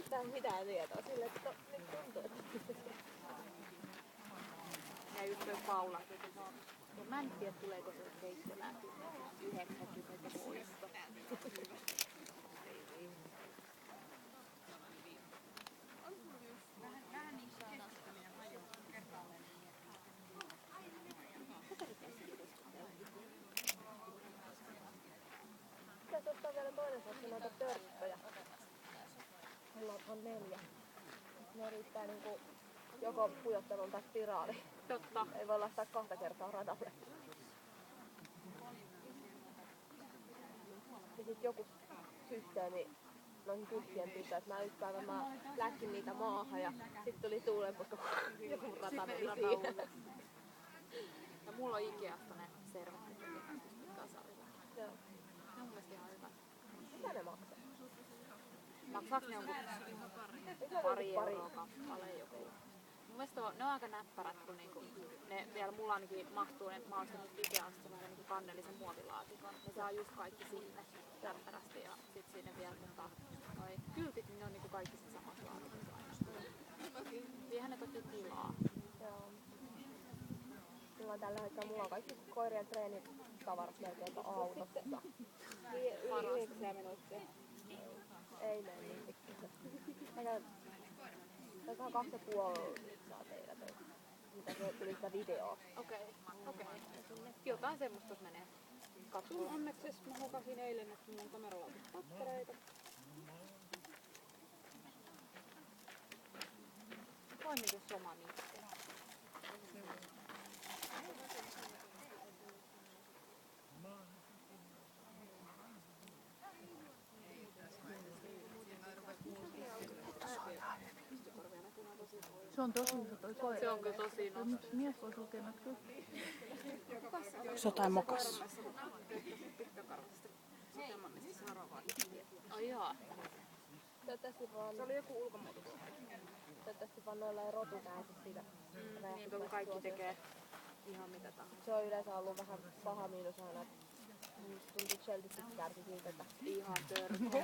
Tää on mitään tietoa sille, että nyt tuntuu, että... Ja just toi Paula. Ja mä en tiedä, tuleeko se 90 voitto. Pitäis ostaa vielä toinen sortti noita törppöjä. Mulla on 4. Ne riittää niinku joko pujottelun tai spiraali. Totta. Ei voi laittaa 2 kertaa radalle. Ja sit joku systeemi noihin kylttien pitää, että mä yksi päivä mä läkkin niitä maahan ja sit tuli tuulenputku, joku rata meni siihen. Ja mulla on Ikeasta ne servetit tasarilla. Joo. Ne on mun mielestä ihan hyvät. Mitä ne maksaa? Maksaaks ne jonkun pari euroa kappale joku? Mun mielestä ne on aika näppärät, kun niinku, ne vielä mulla ainakin mahtuu, että mä oon ostanut Ikeasta semmoinen niinku kannellisen muovilaatikon. Ne saa just kaikki sinne näppärästi ja sit sinne vielä noi kyltit, niin ne on niinku kaikki sen samassa laatikossa aina. Viehän ne toki tilaa. Joo. Mulla on tällä hetkellä, mulla on kaikki koirien treenitavarat melkein autossa. 9 minuuttia. Ei mene niin pikkuisen. Tässä on 2,5 saa teillä töitä. Mitä se tuli sitä videoa. Okei. Jotain semmoista menee. Sun onneksi mä hukasin eilen, että mulla on kameralautat pattereita. Toimiko soma niitä? Se on tosi iso toi koira. Se on kyllä tosi no. Miksi mies voi sulkea noita kylttiä? Onko jotain mokassa? Ai jaa. Se oli joku ulkomuoto. Toivottavasti vaan noilla ei rotu pääse siitä. Niin kun kaikki tekee ihan mitä tahansa. Se on yleensä ollut vähän paha miinus aina. Tuntuu, että Chelsea kärsi siitä, että Ihan törkeä.